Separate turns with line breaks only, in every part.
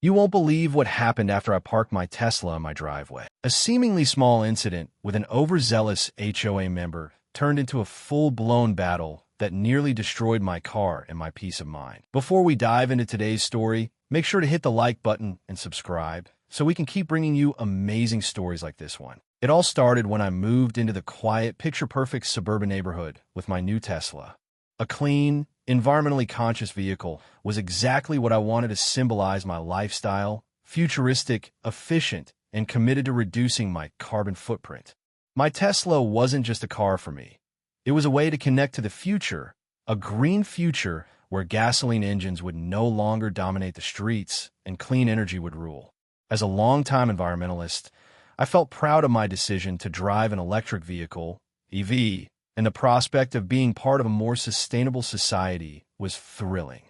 You won't believe what happened after I parked my Tesla in my driveway. A seemingly small incident with an overzealous HOA member turned into a full-blown battle that nearly destroyed my car and my peace of mind. Before we dive into today's story, make sure to hit the like button and subscribe so we can keep bringing you amazing stories like this one. It all started when I moved into the quiet, picture-perfect suburban neighborhood with my new Tesla. A clean, environmentally conscious vehicle was exactly what I wanted to symbolize my lifestyle: futuristic, efficient, and committed to reducing my carbon footprint. My Tesla wasn't just a car for me. It was a way to connect to the future, a green future where gasoline engines would no longer dominate the streets and clean energy would rule. As a longtime environmentalist, I felt proud of my decision to drive an electric vehicle, EV, and the prospect of being part of a more sustainable society was thrilling.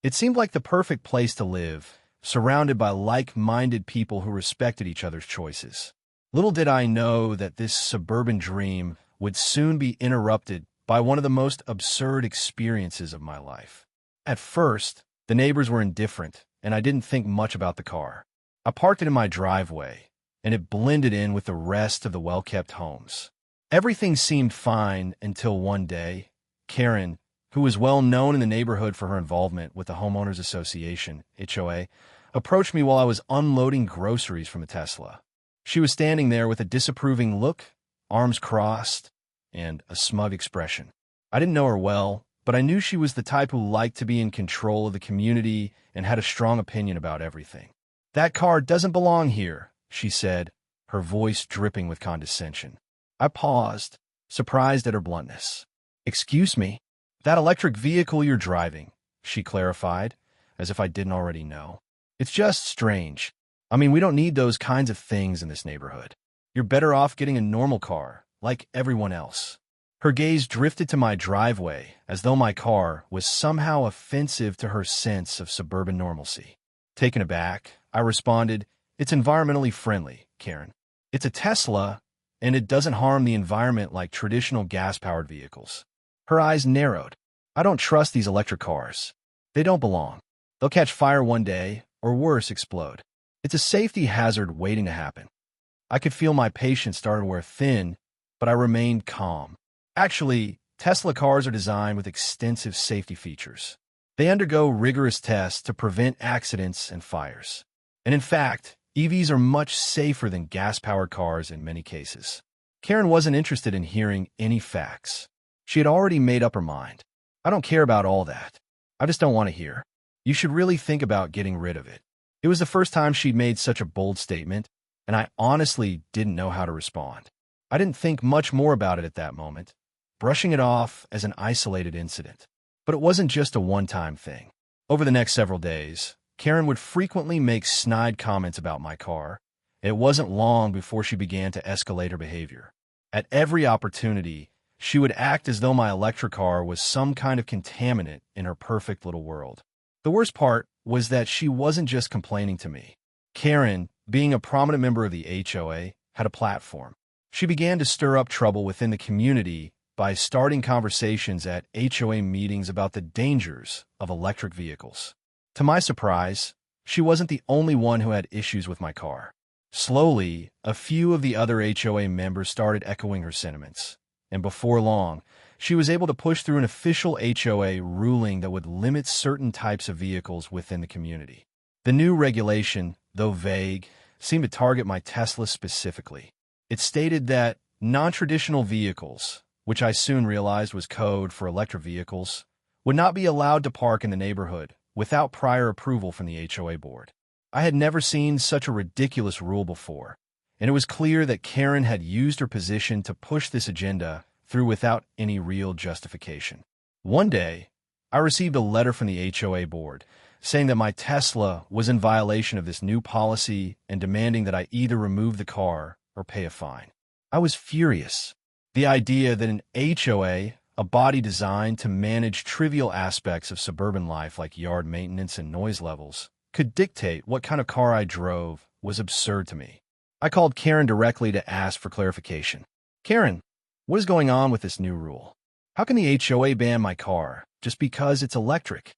It seemed like the perfect place to live, surrounded by like-minded people who respected each other's choices. Little did I know that this suburban dream would soon be interrupted by one of the most absurd experiences of my life. At first, the neighbors were indifferent, and I didn't think much about the car. I parked it in my driveway, and it blended in with the rest of the well-kept homes. Everything seemed fine until one day, Karen, who was well known in the neighborhood for her involvement with the Homeowners Association, HOA, approached me while I was unloading groceries from the Tesla. She was standing there with a disapproving look, arms crossed, and a smug expression. I didn't know her well, but I knew she was the type who liked to be in control of the community and had a strong opinion about everything. "That car doesn't belong here," she said, her voice dripping with condescension. I paused, surprised at her bluntness. "Excuse me, that electric vehicle you're driving," she clarified, as if I didn't already know. "It's just strange. I mean, we don't need those kinds of things in this neighborhood. You're better off getting a normal car, like everyone else." Her gaze drifted to my driveway, as though my car was somehow offensive to her sense of suburban normalcy. Taken aback, I responded, "It's environmentally friendly, Karen. It's a Tesla, and it doesn't harm the environment like traditional gas-powered vehicles." Her eyes narrowed. "I don't trust these electric cars. They don't belong. They'll catch fire one day, or worse, explode. It's a safety hazard waiting to happen." I could feel my patience starting to wear thin, but I remained calm. Actually, Tesla cars are designed with extensive safety features. They undergo rigorous tests to prevent accidents and fires. And in fact, EVs are much safer than gas-powered cars in many cases. Karen wasn't interested in hearing any facts. She had already made up her mind. "I don't care about all that. I just don't want to hear. You should really think about getting rid of it." It was the first time she'd made such a bold statement, and I honestly didn't know how to respond. I didn't think much more about it at that moment, brushing it off as an isolated incident. But it wasn't just a one-time thing. Over the next several days, Karen would frequently make snide comments about my car. It wasn't long before she began to escalate her behavior. At every opportunity, she would act as though my electric car was some kind of contaminant in her perfect little world. The worst part was that she wasn't just complaining to me. Karen, being a prominent member of the HOA, had a platform. She began to stir up trouble within the community by starting conversations at HOA meetings about the dangers of electric vehicles. To my surprise, she wasn't the only one who had issues with my car. Slowly, a few of the other HOA members started echoing her sentiments, and before long, she was able to push through an official HOA ruling that would limit certain types of vehicles within the community. The new regulation, though vague, seemed to target my Tesla specifically. It stated that non-traditional vehicles, which I soon realized was code for electric vehicles, would not be allowed to park in the neighborhood without prior approval from the HOA board. I had never seen such a ridiculous rule before, and it was clear that Karen had used her position to push this agenda through without any real justification. One day, I received a letter from the HOA board saying that my Tesla was in violation of this new policy and demanding that I either remove the car or pay a fine. I was furious. The idea that an HOA, a body designed to manage trivial aspects of suburban life like yard maintenance and noise levels, could dictate what kind of car I drove was absurd to me. I called Karen directly to ask for clarification. "Karen, what is going on with this new rule? How can the HOA ban my car just because it's electric?"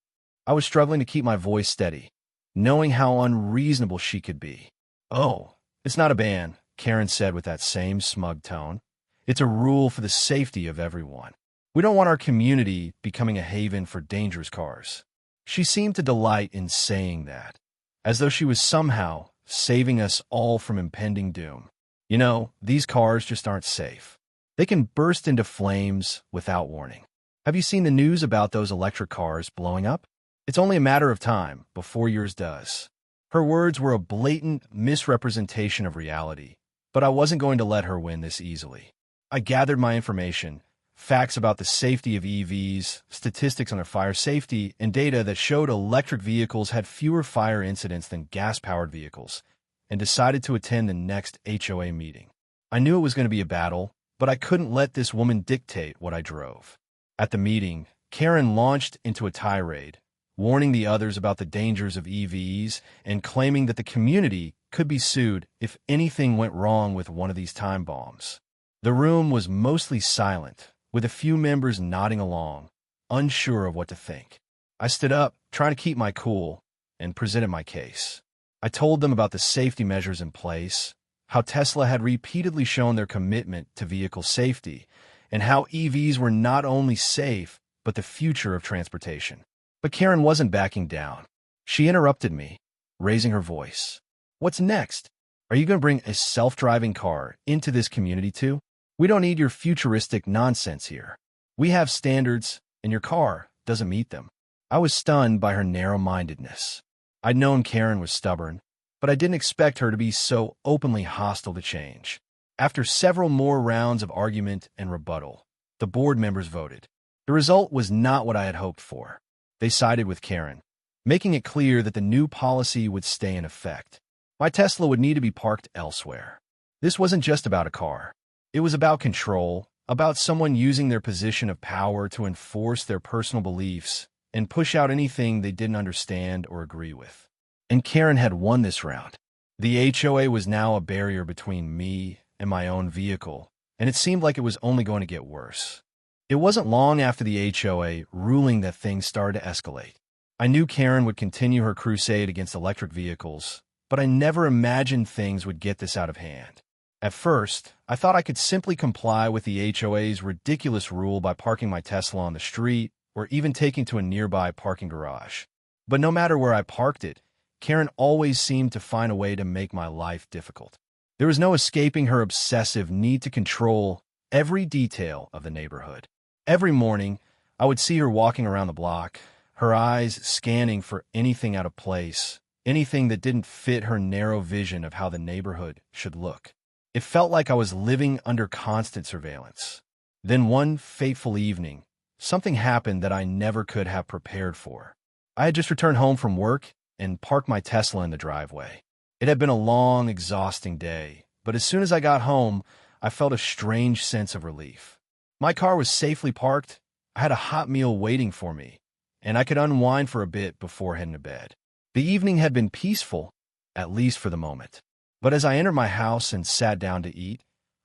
I was struggling to keep my voice steady. knowing how unreasonable she could be. "Oh, it's not a ban," Karen said with that same smug tone. "It's a rule for the safety of everyone. We don't want our community becoming a haven for dangerous cars." She seemed to delight in saying that, as though she was somehow saving us all from impending doom. You know, these cars just aren't safe. They can burst into flames without warning. Have you seen the news about those electric cars blowing up? It's only a matter of time before yours does. Her words were a blatant misrepresentation of reality, but I wasn't going to let her win this easily. I gathered my information, facts about the safety of EVs, statistics on their fire safety, and data that showed electric vehicles had fewer fire incidents than gas-powered vehicles, and decided to attend the next HOA meeting. I knew it was going to be a battle, but I couldn't let this woman dictate what I drove. At the meeting, Karen launched into a tirade, warning the others about the dangers of EVs and claiming that the community could be sued if anything went wrong with one of these time bombs. The room was mostly silent, with a few members nodding along, unsure of what to think. I stood up, trying to keep my cool, and presented my case. I told them about the safety measures in place, how Tesla had repeatedly shown their commitment to vehicle safety, and how EVs were not only safe, but the future of transportation. But Karen wasn't backing down. She interrupted me, raising her voice. "What's next? Are you going to bring a self-driving car into this community too? We don't need your futuristic nonsense here. We have standards, and your car doesn't meet them." I was stunned by her narrow-mindedness. I'd known Karen was stubborn, but I didn't expect her to be so openly hostile to change. After several more rounds of argument and rebuttal, the board members voted. The result was not what I had hoped for. They sided with Karen, making it clear that the new policy would stay in effect. My Tesla would need to be parked elsewhere. This wasn't just about a car. It was about control, about someone using their position of power to enforce their personal beliefs and push out anything they didn't understand or agree with. And Karen had won this round. The HOA was now a barrier between me and my own vehicle, and it seemed like it was only going to get worse. It wasn't long after the HOA ruling that things started to escalate. I knew Karen would continue her crusade against electric vehicles, but I never imagined things would get this out of hand. At first, I thought I could simply comply with the HOA's ridiculous rule by parking my Tesla on the street or even taking to a nearby parking garage. But no matter where I parked it, Karen always seemed to find a way to make my life difficult. There was no escaping her obsessive need to control every detail of the neighborhood. Every morning, I would see her walking around the block, her eyes scanning for anything out of place, anything that didn't fit her narrow vision of how the neighborhood should look. It felt like I was living under constant surveillance. Then one fateful evening, something happened that I never could have prepared for. I had just returned home from work and parked my Tesla in the driveway. It had been a long, exhausting day, but as soon as I got home, I felt a strange sense of relief. My car was safely parked, I had a hot meal waiting for me, and I could unwind for a bit before heading to bed. The evening had been peaceful, at least for the moment. But as I entered my house and sat down to eat,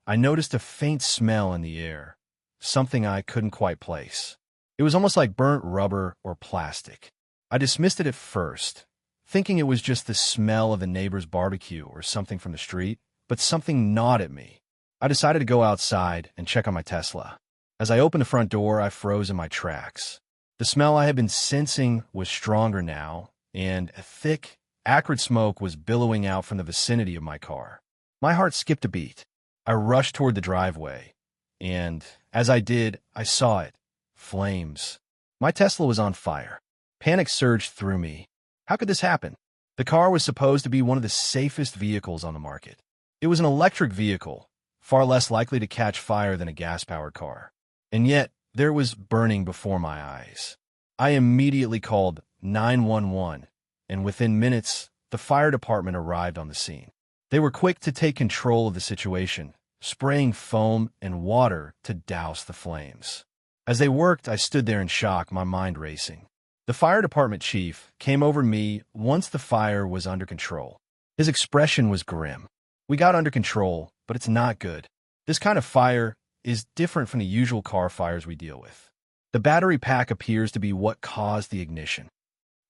I noticed a faint smell in the air, something I couldn't quite place. It was almost like burnt rubber or plastic. I dismissed it at first, thinking it was just the smell of a neighbor's barbecue or something from the street, but something gnawed at me. I decided to go outside and check on my Tesla. As I opened the front door, I froze in my tracks. The smell I had been sensing was stronger now, and a thick, acrid smoke was billowing out from the vicinity of my car. My heart skipped a beat. I rushed toward the driveway, and as I did, I saw it. Flames. My Tesla was on fire. Panic surged through me. How could this happen? The car was supposed to be one of the safest vehicles on the market. It was an electric vehicle, far less likely to catch fire than a gas-powered car. And yet, there was burning before my eyes. I immediately called 911, and within minutes, the fire department arrived on the scene. They were quick to take control of the situation, spraying foam and water to douse the flames. As they worked, I stood there in shock, my mind racing. The fire department chief came over me once the fire was under control. His expression was grim. "We got under control, but it's not good. This kind of fire is different from the usual car fires we deal with. The battery pack appears to be what caused the ignition."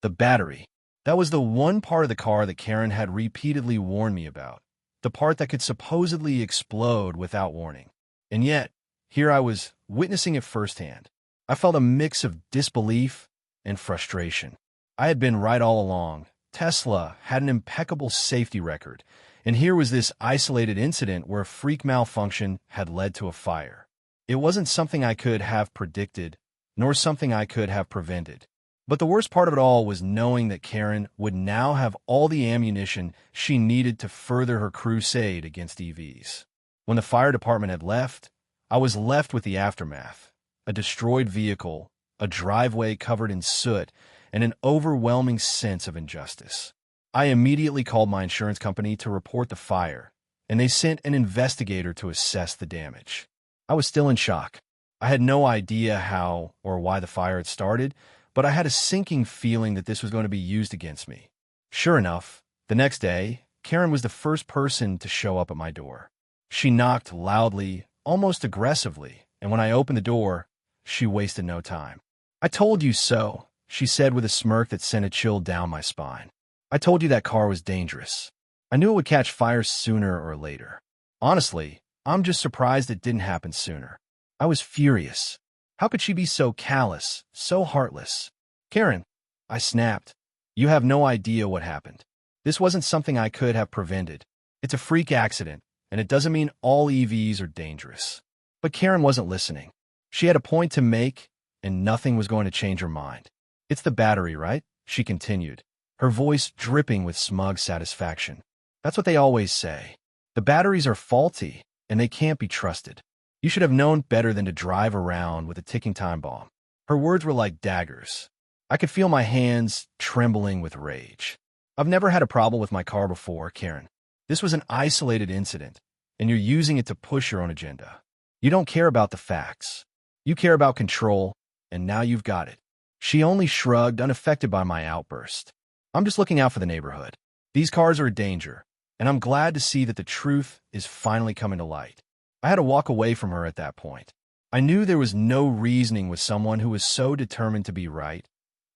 The battery. That was the one part of the car that Karen had repeatedly warned me about, the part that could supposedly explode without warning. And yet, here I was, witnessing it firsthand. I felt a mix of disbelief and frustration. I had been right all along. Tesla had an impeccable safety record, and here was this isolated incident where a freak malfunction had led to a fire. It wasn't something I could have predicted, nor something I could have prevented. But the worst part of it all was knowing that Karen would now have all the ammunition she needed to further her crusade against EVs. When the fire department had left, I was left with the aftermath: a destroyed vehicle, a driveway covered in soot, and an overwhelming sense of injustice. I immediately called my insurance company to report the fire, and they sent an investigator to assess the damage. I was still in shock. I had no idea how or why the fire had started, but I had a sinking feeling that this was going to be used against me. Sure enough, the next day, Karen was the first person to show up at my door. She knocked loudly, almost aggressively, and when I opened the door, she wasted no time. "I told you so," she said with a smirk that sent a chill down my spine. "I told you that car was dangerous. I knew it would catch fire sooner or later. Honestly, I'm just surprised it didn't happen sooner." I was furious. How could she be so callous, so heartless? "Karen," I snapped, "you have no idea what happened. This wasn't something I could have prevented. It's a freak accident, and it doesn't mean all EVs are dangerous." But Karen wasn't listening. She had a point to make, and nothing was going to change her mind. "It's the battery, right?" she continued, her voice dripping with smug satisfaction. "That's what they always say. The batteries are faulty, and they can't be trusted. You should have known better than to drive around with a ticking time bomb." Her words were like daggers. I could feel my hands trembling with rage. "I've never had a problem with my car before, Karen. This was an isolated incident, and you're using it to push your own agenda. You don't care about the facts. You care about control, and now you've got it." She only shrugged, unaffected by my outburst. "I'm just looking out for the neighborhood. These cars are a danger, and I'm glad to see that the truth is finally coming to light." I had to walk away from her at that point. I knew there was no reasoning with someone who was so determined to be right,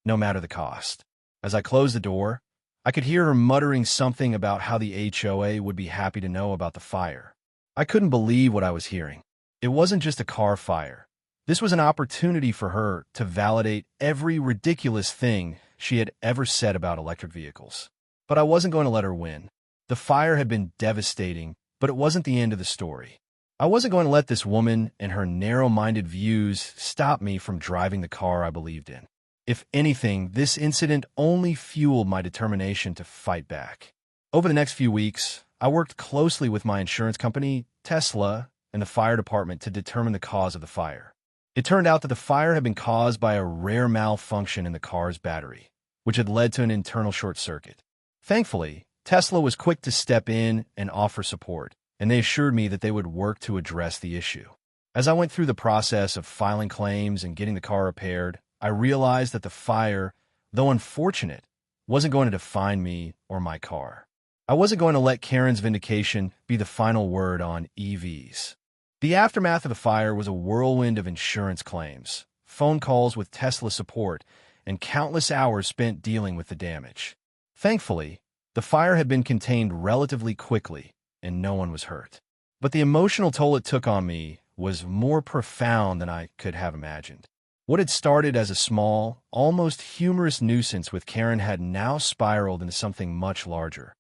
no matter the cost. As I closed the door, I could hear her muttering something about how the HOA would be happy to know about the fire. I couldn't believe what I was hearing. It wasn't just a car fire. This was an opportunity for her to validate every ridiculous thing she had ever said about electric vehicles. But I wasn't going to let her win. The fire had been devastating, but it wasn't the end of the story. I wasn't going to let this woman and her narrow-minded views stop me from driving the car I believed in. If anything, this incident only fueled my determination to fight back. Over the next few weeks, I worked closely with my insurance company, Tesla, and the fire department to determine the cause of the fire. It turned out that the fire had been caused by a rare malfunction in the car's battery, which had led to an internal short circuit. Thankfully, Tesla was quick to step in and offer support, and they assured me that they would work to address the issue. As I went through the process of filing claims and getting the car repaired, I realized that the fire, though unfortunate, wasn't going to define me or my car. I wasn't going to let Karen's vindication be the final word on EVs. The aftermath of the fire was a whirlwind of insurance claims, phone calls with Tesla support, and countless hours spent dealing with the damage. Thankfully, the fire had been contained relatively quickly, and no one was hurt. But the emotional toll it took on me was more profound than I could have imagined. What had started as a small, almost humorous nuisance with Karen had now spiraled into something much larger.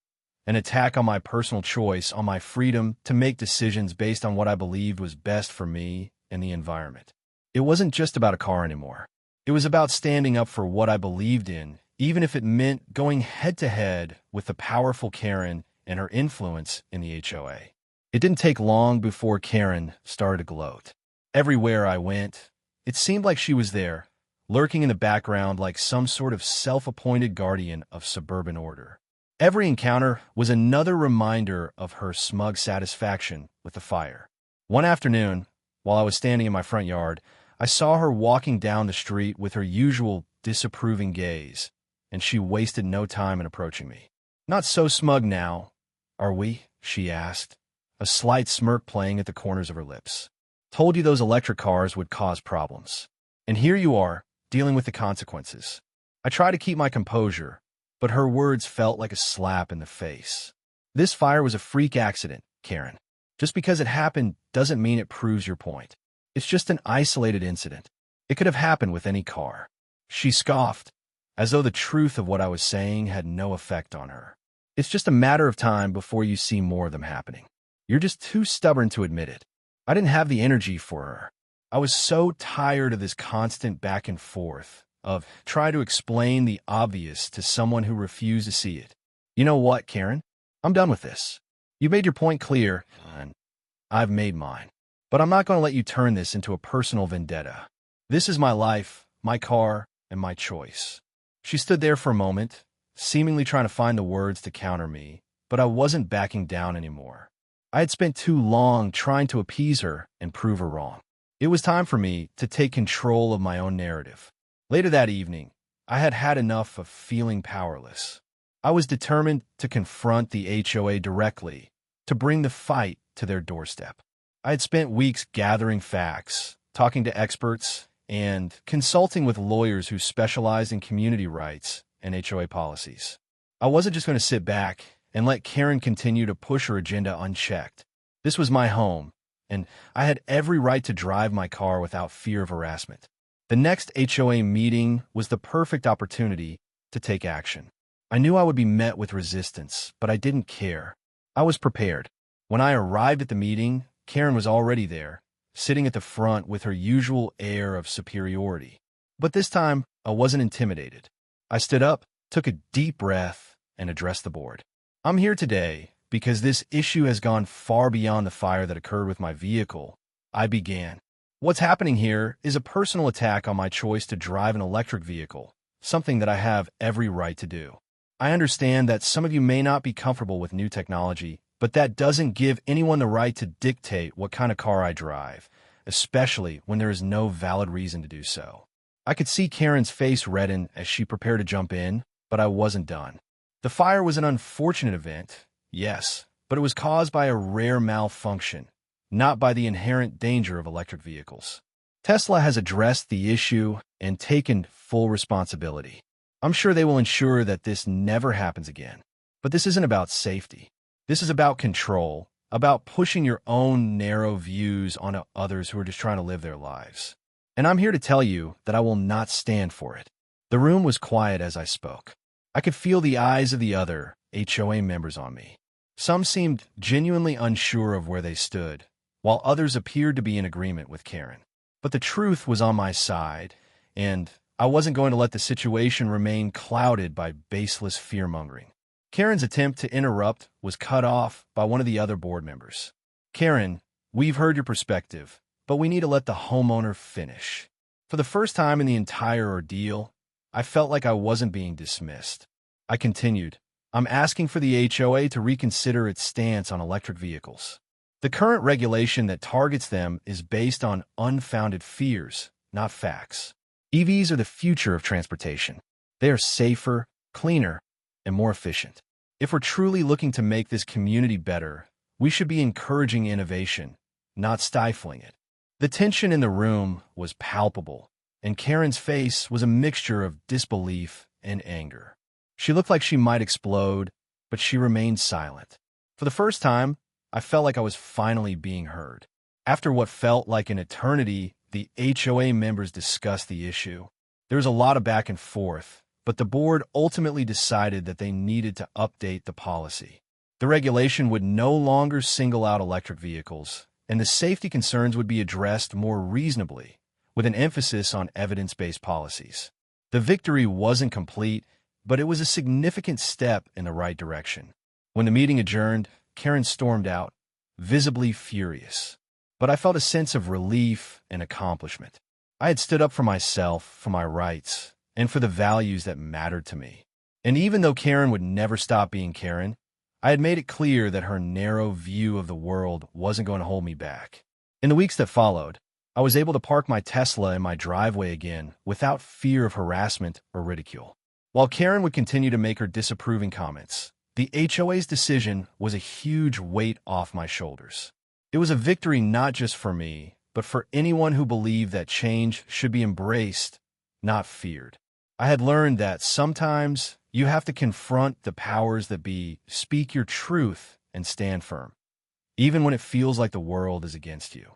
An attack on my personal choice, on my freedom to make decisions based on what I believed was best for me and the environment. It wasn't just about a car anymore. It was about standing up for what I believed in, even if it meant going head-to-head with the powerful Karen and her influence in the HOA. It didn't take long before Karen started to gloat. Everywhere I went, it seemed like she was there, lurking in the background like some sort of self-appointed guardian of suburban order. Every encounter was another reminder of her smug satisfaction with the fire. One afternoon, while I was standing in my front yard, I saw her walking down the street with her usual disapproving gaze, and she wasted no time in approaching me. "Not so smug now, are we?" she asked, a slight smirk playing at the corners of her lips. "Told you those electric cars would cause problems. And here you are, dealing with the consequences." I tried to keep my composure, but her words felt like a slap in the face. This fire was a freak accident, Karen. Just because it happened doesn't mean it proves your point. It's just an isolated incident. It could have happened with any car. She scoffed, as though the truth of what I was saying had no effect on her. It's just a matter of time before you see more of them happening. You're just too stubborn to admit it. I didn't have the energy for her. I was so tired of this constant back and forth, of trying to explain the obvious to someone who refused to see it. You know what, Karen? I'm done with this. You made your point clear, and I've made mine. But I'm not going to let you turn this into a personal vendetta. This is my life, my car, and my choice. She stood there for a moment, seemingly trying to find the words to counter me, but I wasn't backing down anymore. I had spent too long trying to appease her and prove her wrong. It was time for me to take control of my own narrative. Later that evening, I had had enough of feeling powerless. I was determined to confront the HOA directly, to bring the fight to their doorstep. I had spent weeks gathering facts, talking to experts, and consulting with lawyers who specialized in community rights and HOA policies. I wasn't just going to sit back and let Karen continue to push her agenda unchecked. This was my home, and I had every right to drive my car without fear of harassment. The next HOA meeting was the perfect opportunity to take action. I knew I would be met with resistance, but I didn't care. I was prepared. When I arrived at the meeting, Karen was already there, sitting at the front with her usual air of superiority. But this time, I wasn't intimidated. I stood up, took a deep breath, and addressed the board. I'm here today because this issue has gone far beyond the fire that occurred with my vehicle. I began. What's happening here is a personal attack on my choice to drive an electric vehicle, something that I have every right to do. I understand that some of you may not be comfortable with new technology, but that doesn't give anyone the right to dictate what kind of car I drive, especially when there is no valid reason to do so. I could see Karen's face redden as she prepared to jump in, but I wasn't done. The fire was an unfortunate event, yes, but it was caused by a rare malfunction, not by the inherent danger of electric vehicles. Tesla has addressed the issue and taken full responsibility. I'm sure they will ensure that this never happens again. But this isn't about safety. This is about control, about pushing your own narrow views onto others who are just trying to live their lives. And I'm here to tell you that I will not stand for it. The room was quiet as I spoke. I could feel the eyes of the other HOA members on me. Some seemed genuinely unsure of where they stood, while others appeared to be in agreement with Karen. But the truth was on my side, and I wasn't going to let the situation remain clouded by baseless fear-mongering. Karen's attempt to interrupt was cut off by one of the other board members. Karen, we've heard your perspective, but we need to let the homeowner finish. For the first time in the entire ordeal, I felt like I wasn't being dismissed. I continued, I'm asking for the HOA to reconsider its stance on electric vehicles. The current regulation that targets them is based on unfounded fears, not facts. EVs are the future of transportation. They are safer, cleaner, and more efficient. If we're truly looking to make this community better, we should be encouraging innovation, not stifling it. The tension in the room was palpable, and Karen's face was a mixture of disbelief and anger. She looked like she might explode, but she remained silent. For the first time, I felt like I was finally being heard. After what felt like an eternity, the HOA members discussed the issue. There was a lot of back and forth, but the board ultimately decided that they needed to update the policy. The regulation would no longer single out electric vehicles, and the safety concerns would be addressed more reasonably, with an emphasis on evidence-based policies. The victory wasn't complete, but it was a significant step in the right direction. When the meeting adjourned, Karen stormed out, visibly furious. But I felt a sense of relief and accomplishment. I had stood up for myself, for my rights, and for the values that mattered to me. And even though Karen would never stop being Karen, I had made it clear that her narrow view of the world wasn't going to hold me back. In the weeks that followed, I was able to park my Tesla in my driveway again without fear of harassment or ridicule. While Karen would continue to make her disapproving comments, the HOA's decision was a huge weight off my shoulders. It was a victory not just for me, but for anyone who believed that change should be embraced, not feared. I had learned that sometimes You have to confront the powers that be, speak your truth, and stand firm, even when it feels like the world is against you.